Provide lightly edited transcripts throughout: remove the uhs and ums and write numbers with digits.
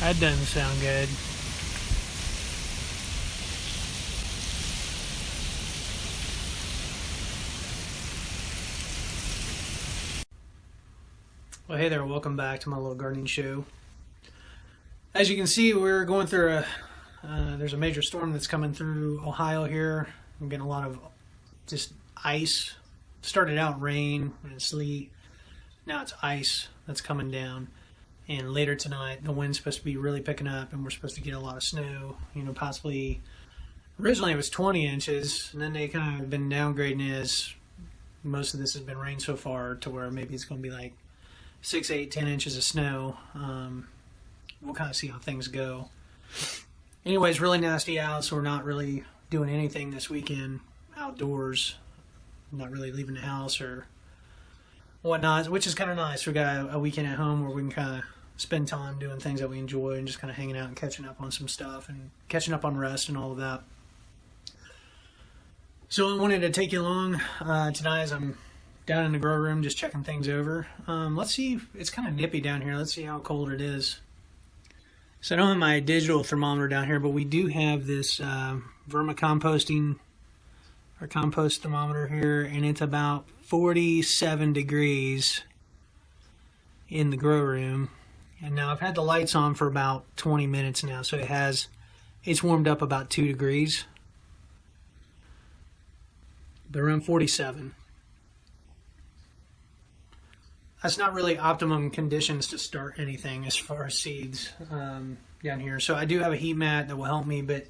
That doesn't sound good. Well, hey there, welcome back to my little gardening show. As you can see, we're going through there's a major storm that's coming through Ohio here. I'm getting a lot of just ice. Started out rain and sleet. Now it's ice that's coming down. And later tonight, the wind's supposed to be really picking up, and we're supposed to get a lot of snow. You know, possibly, originally it was 20 inches, and then they kind of been downgrading as most of this has been rain so far to where maybe it's going to be like 6, 8, 10 inches of snow. We'll kind of see how things go. Anyways, really nasty out, so we're not really doing anything this weekend outdoors. Not really leaving the house or whatnot, which is kind of nice. We got a weekend at home where we can kind of spend time doing things that we enjoy and just kind of hanging out and catching up on some stuff and catching up on rest and all of that. So I wanted to take you along tonight as I'm down in the grow room just checking things over. Let's see, it's kind of nippy down here. Let's see how cold it is. So I don't have my digital thermometer down here, but we do have this vermicomposting or compost thermometer here, and it's about 47 degrees in the grow room. And now I've had the lights on for about 20 minutes now, so it's warmed up about 2 degrees. But around 47. That's not really optimum conditions to start anything as far as seeds down here. So I do have a heat mat that will help me, but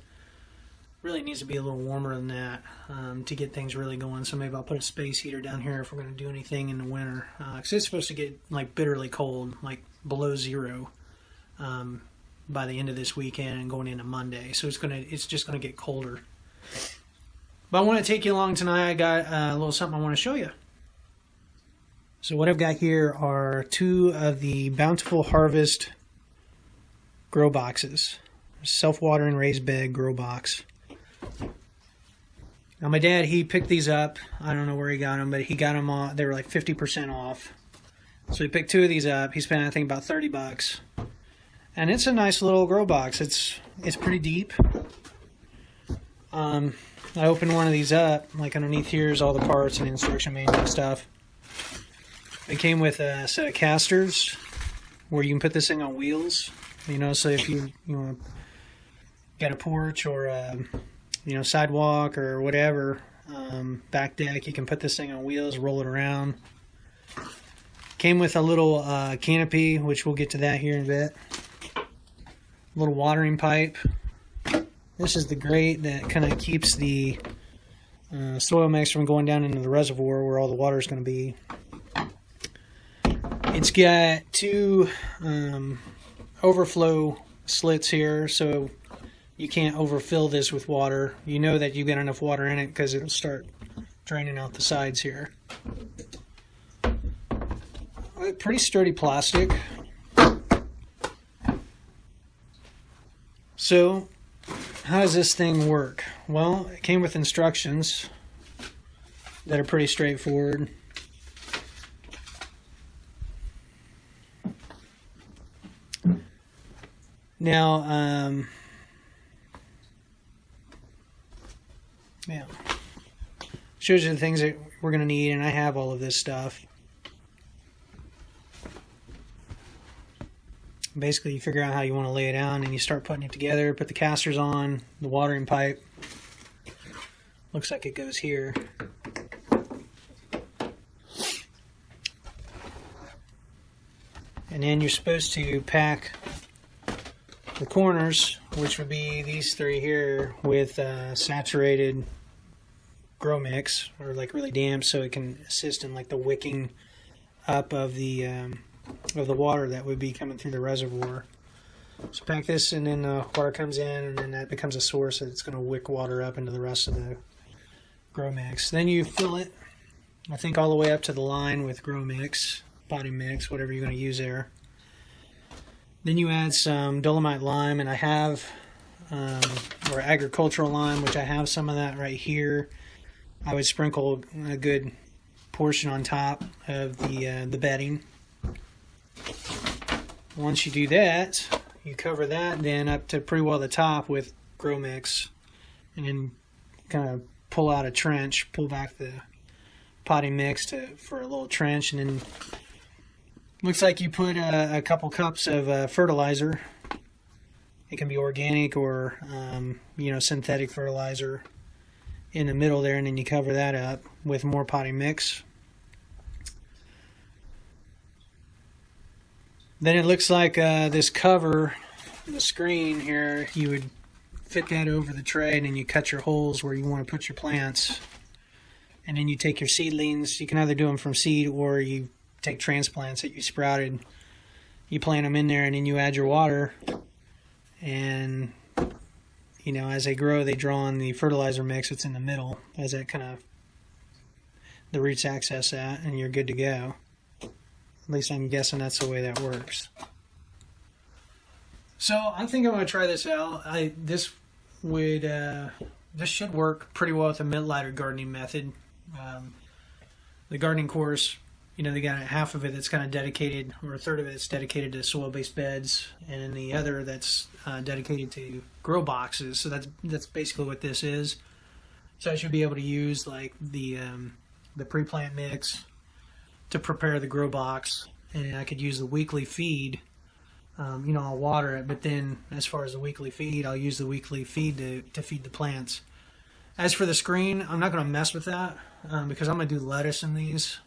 really needs to be a little warmer than that to get things really going. So maybe I'll put a space heater down here if we're going to do anything in the winter. Because it's supposed to get like bitterly cold, like below zero by the end of this weekend and going into Monday. So it's just going to get colder. But I want to take you along tonight. I got a little something I want to show you. So what I've got here are 2 of the Bountiful Harvest grow boxes. Self-watering raised bed grow box. Now my dad, he picked these up. I don't know where he got them, but he got them on. They were like 50% off. So he picked 2 of these up. He spent, I think, about $30. And it's a nice little grow box. It's pretty deep. I opened one of these up. Like underneath here is all the parts and instruction manual and stuff. It came with a set of casters where you can put this thing on wheels. You know, so if you got a porch or a, sidewalk or whatever, back deck, you can put this thing on wheels, roll it around. Came with a little canopy, which we'll get to that here in a bit. A little watering pipe. This is the grate that kind of keeps the soil mix from going down into the reservoir where all the water is going to be. It's got 2 overflow slits here, so you can't overfill this with water. You know that you've got enough water in it because it'll start draining out the sides here. Pretty sturdy plastic. So, how does this thing work? Well, it came with instructions that are pretty straightforward. Now, shows you the things that we're going to need, and I have all of this stuff. Basically, you figure out how you want to lay it down, and you start putting it together, put the casters on, the watering pipe. Looks like it goes here. And then you're supposed to pack the corners, which would be these 3 here, with saturated grow mix, or like really damp, so it can assist in like the wicking up of the water that would be coming through the reservoir. So pack this, and then water comes in, and then that becomes a source that's going to wick water up into the rest of the grow mix. Then you fill it, I think, all the way up to the line with grow mix, potting mix, whatever you're going to use there. Then you add some dolomite lime, and I have, or agricultural lime, which I have some of that right here. I would sprinkle a good portion on top of the bedding. Once you do that, you cover that then up to pretty well the top with grow mix, and then kind of pull out a trench, pull back the potting mix for a little trench, and then looks like you put a couple cups of fertilizer. It can be organic or synthetic fertilizer in the middle there, and then you cover that up with more potting mix. Then it looks like this cover, the screen here, you would fit that over the tray, and then you cut your holes where you want to put your plants. And then you take your seedlings. You can either do them from seed, or you take transplants that you sprouted. You plant them in there, and then you add your water. And as they grow, they draw on the fertilizer mix that's in the middle, as that the roots access that, and you're good to go. At least I'm guessing that's the way that works. So I think I'm going to try this out. This should work pretty well with the Mittleider gardening method. The gardening course, they got half of it that's kind of dedicated, or a third of it's dedicated to soil-based beds, and then the other that's dedicated to grow boxes. So that's basically what this is. So I should be able to use like the pre-plant mix to prepare the grow box, and I could use the weekly feed. I'll water it, but then as far as the weekly feed, I'll use the weekly feed to feed the plants. As for the screen, I'm not going to mess with that because I'm going to do lettuce in these,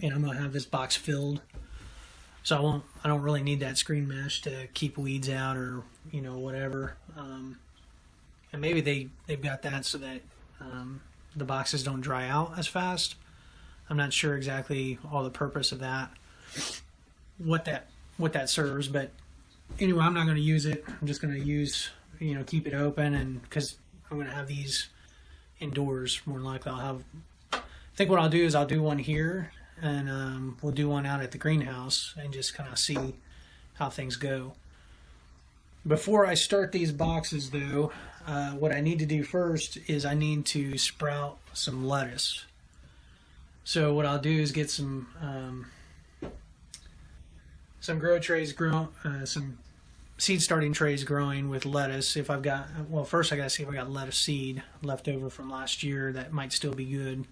and I'm going to have this box filled. So I don't really need that screen mesh to keep weeds out or whatever. And maybe they've got that so that the boxes don't dry out as fast. I'm not sure exactly all the purpose of that, what that serves, but anyway, I'm not going to use it. I'm just going to use, keep it open, and because I'm going to have these indoors more than likely. I think what I'll do is I'll do one here, and we'll do one out at the greenhouse and just kind of see how things go. Before I start these boxes though, what I need to do first is I need to sprout some lettuce. So what I'll do is get some grow trays some seed starting trays growing with lettuce. If I've got, first I gotta see if I got lettuce seed left over from last year that might still be good.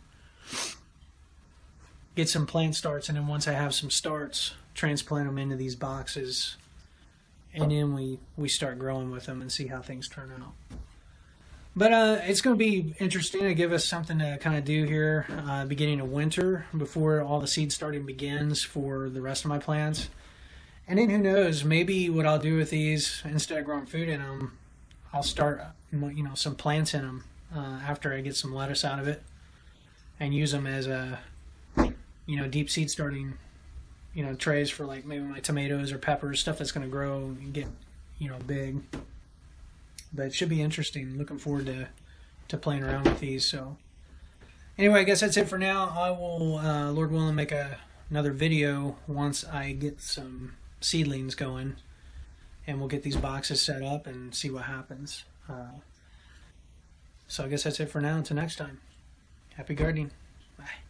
Get some plant starts, and then once I have some starts, transplant them into these boxes, and then we start growing with them and see how things turn out. But it's going to be interesting to give us something to kind of do here beginning of winter before all the seed starting begins for the rest of my plants. And then who knows, maybe what I'll do with these, instead of growing food in them, I'll start some plants in them after I get some lettuce out of it, and use them as a deep seed starting trays for like maybe my tomatoes or peppers, stuff that's going to grow and get big. But it should be interesting. Looking forward to playing around with these. So anyway, I guess that's it for now. I will, Lord willing, make another video once I get some seedlings going, and we'll get these boxes set up and see what happens. So I guess that's it for now. Until next time, happy gardening. Bye.